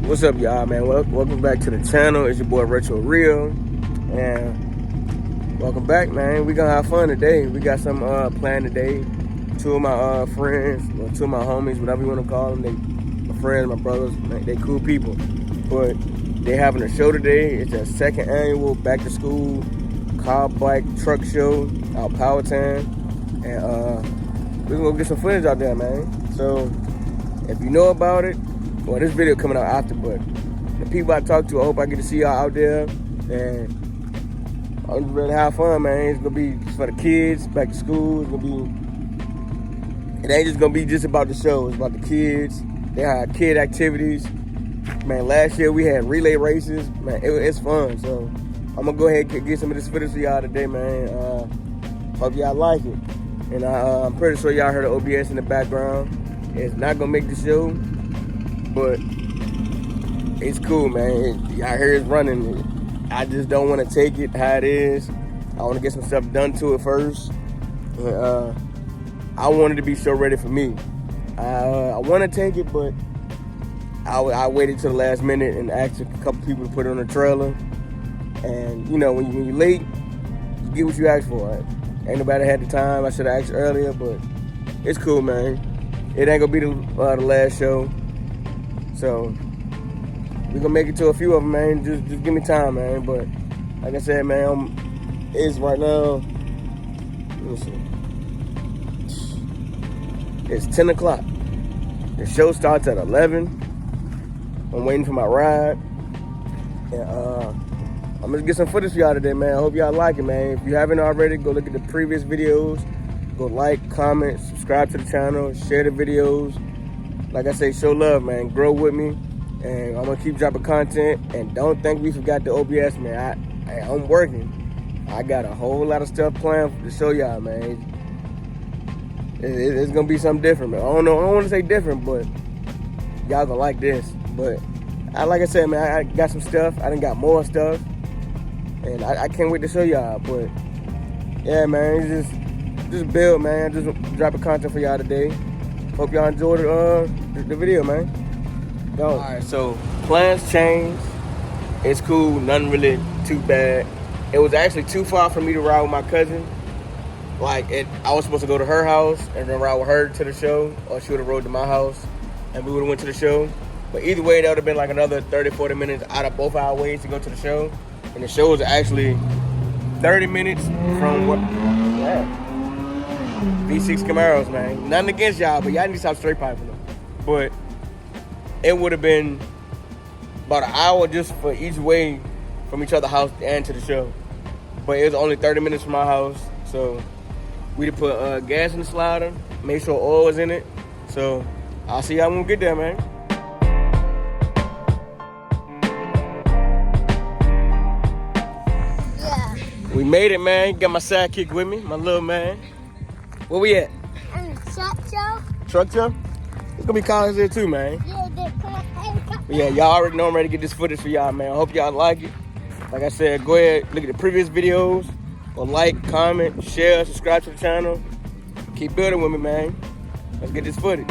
What's up, y'all, man? Welcome back to the channel. It's your boy Retro Real, and welcome back, man. We gonna have fun today. We got some planned today. Two of my friends, or two of my homies, whatever you want to call them. They my friends, my brothers. Man, they cool people, but they having a show today. It's a second annual back to school car, bike, truck show out Powhatan, and we're gonna get some footage out there, man. So if you know about it, well, this video coming out after, but the people I talk to, I hope I get to see y'all out there, and I'm just ready to have fun, man. It's gonna be for the kids, back to school. It ain't just gonna be just about the show. It's about the kids. They have kid activities. Man, last year we had relay races. Man, it's fun. So I'm gonna go ahead and get some of this footage for y'all today, man. Hope y'all like it. And I'm pretty sure y'all heard the OBS in the background. It's not gonna make the show, but it's cool, man. Y'all hear it's running. I just don't want to take it how it is. I want to get some stuff done to it first. I wanted to be show ready for me. I want to take it, but I waited till the last minute and asked a couple people to put it on the trailer. And you know, when you're late, you get what you ask for. Right? Ain't nobody had the time. I should have asked earlier, but it's cool, man. It ain't gonna be the last show, so we gonna make it to a few of them, man. Just give me time, man. But like I said, man, it's right now. Let me see. It's 10 o'clock. The show starts at 11. I'm waiting for my ride. And I'm gonna get some footage for y'all today, man. I hope y'all like it, man. If you haven't already, go look at the previous videos. Go like, comment, subscribe to the channel, share the videos. Like I say, show love, man. Grow with me. And I'm gonna keep dropping content. And don't think we forgot the OBS, man. I'm working. I got a whole lot of stuff planned to show y'all, man. It's gonna be something different, man. I don't want to say different, but y'all gonna like this. But like I said, man, I got some stuff. I done got more stuff, and I can't wait to show y'all. But yeah, man, it's just build, man. Just dropping content for y'all today. Hope y'all enjoyed the video, man. All right, so plans changed. It's cool. Nothing really too bad. It was actually too far for me to ride with my cousin. I was supposed to go to her house and then ride with her to the show, or she would have rode to my house and we would have went to the show. But either way, that would have been like another 30, 40 minutes out of both our ways to go to the show. And the show was actually 30 minutes from what? Yeah. V6 Camaros, man. Nothing against y'all, but y'all need to stop straight piping them. But it would have been about an hour just for each way from each other's house and to the show. But it was only 30 minutes from my house, so we to put gas in the slider, make sure oil is in it. So I'll see y'all when we get there, man. Yeah. We made it, man. Got my sidekick with me, my little man. Where we at? Truck show? Truck show? It's gonna be cars there too, man. Yeah, But yeah, y'all already know I'm ready to get this footage for y'all, man. I hope y'all like it. Like I said, go ahead, look at the previous videos. Or like, comment, share, subscribe to the channel. Keep building with me, man. Let's get this footage.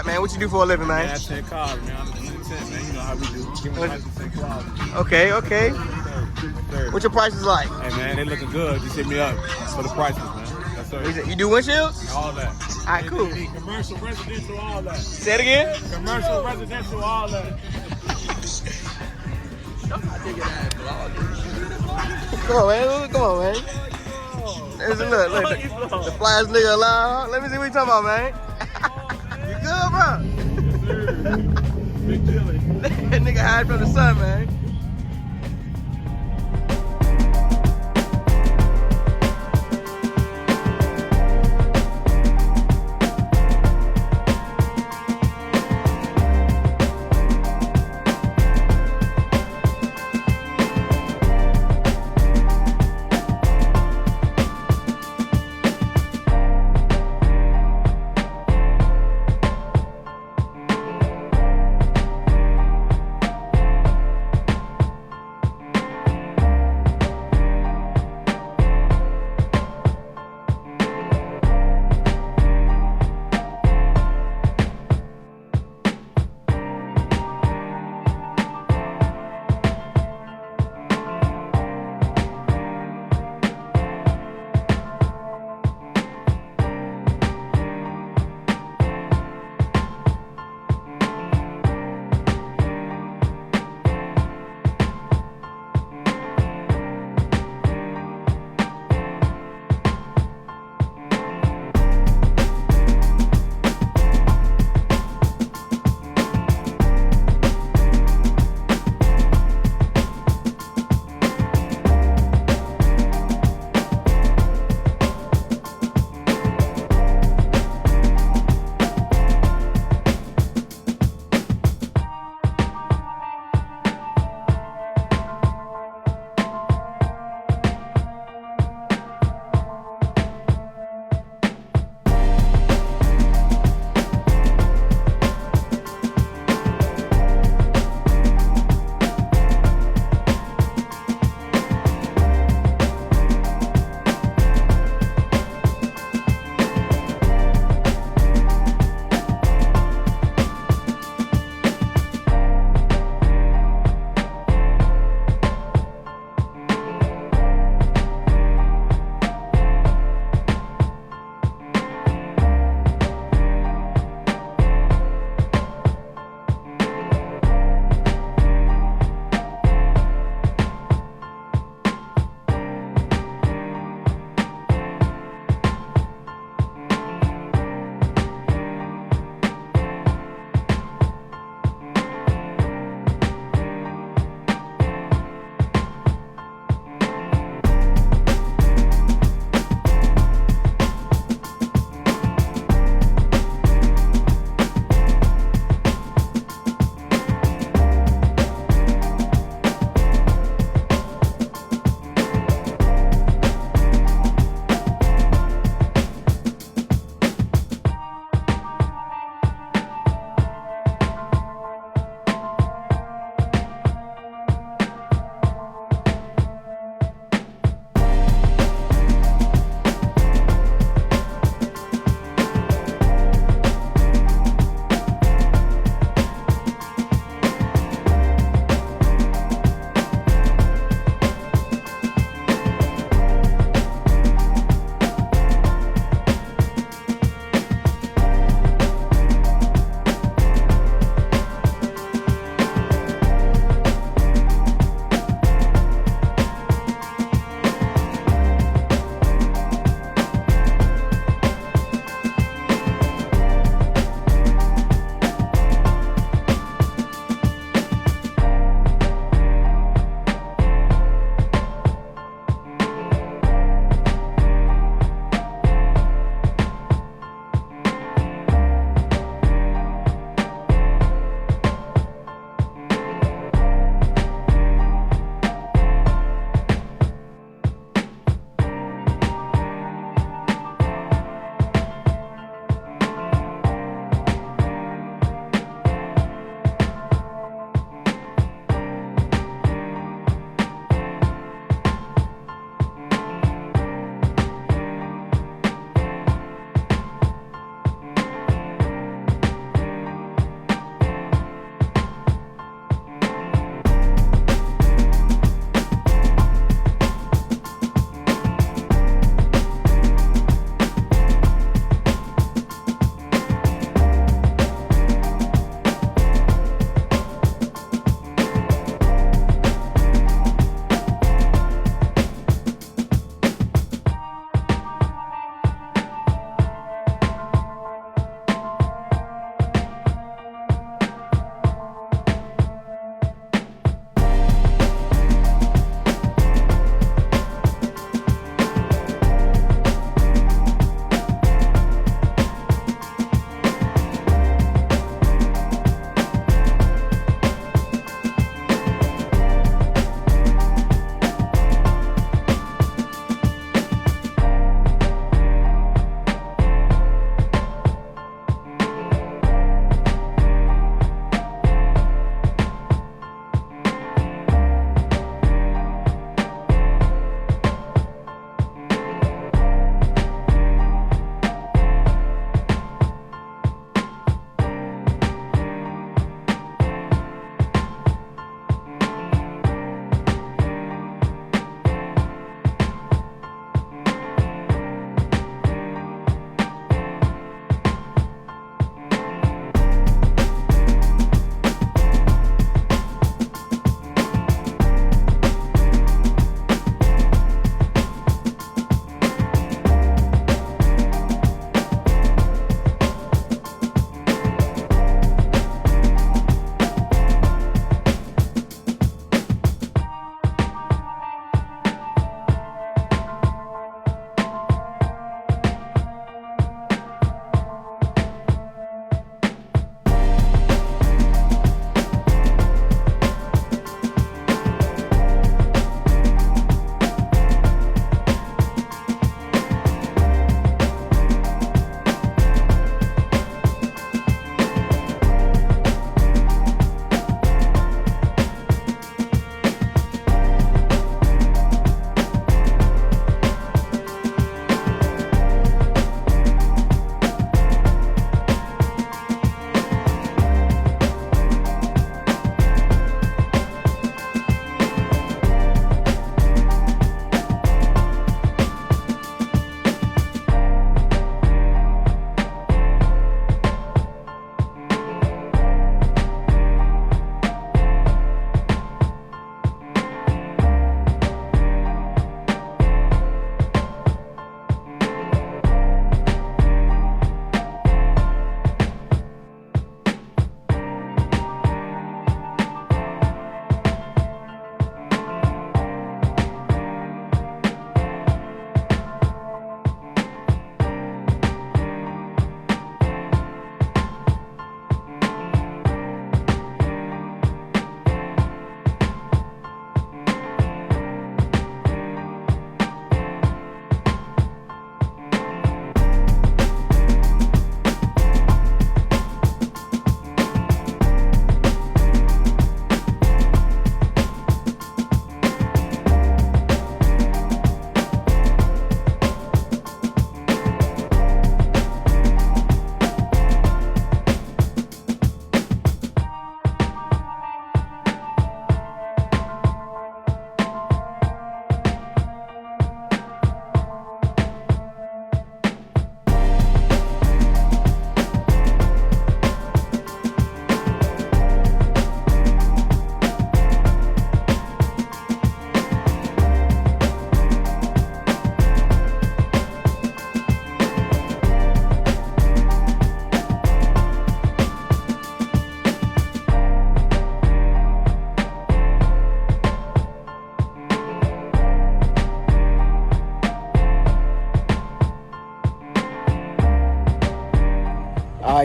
man? What you do for a living, man? Man, I take cars, man. I'm in the tent, man. You know how we do. Give me 100% quality. Okay, okay. What's your prices like? Hey, man, they looking good. Just hit me up for the prices, man. That's all. You do windshields? All that. All right, cool. Commercial, residential, all that. Say it again? Commercial, residential, all that. Come on, man. Come on, man. Look, the flyest nigga alive. Let me see what you talking about, man. You good, bro? Big chili. That nigga hide from the sun, man.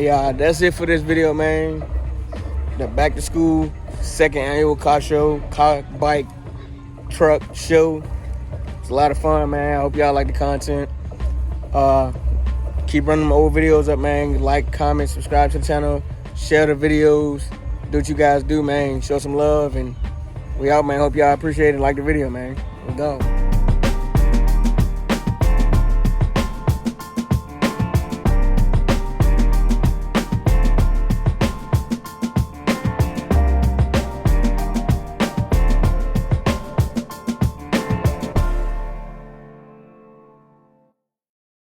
y'all. That's it for this video, man. The back to school second annual car bike truck show. It's a lot of fun, man. I hope y'all like the content. Keep running my old videos up, man. Like, comment, subscribe to the channel, share the videos, do what you guys do, man. Show some love, and we out, man. Hope y'all appreciate it. Like the video, man. We're gone.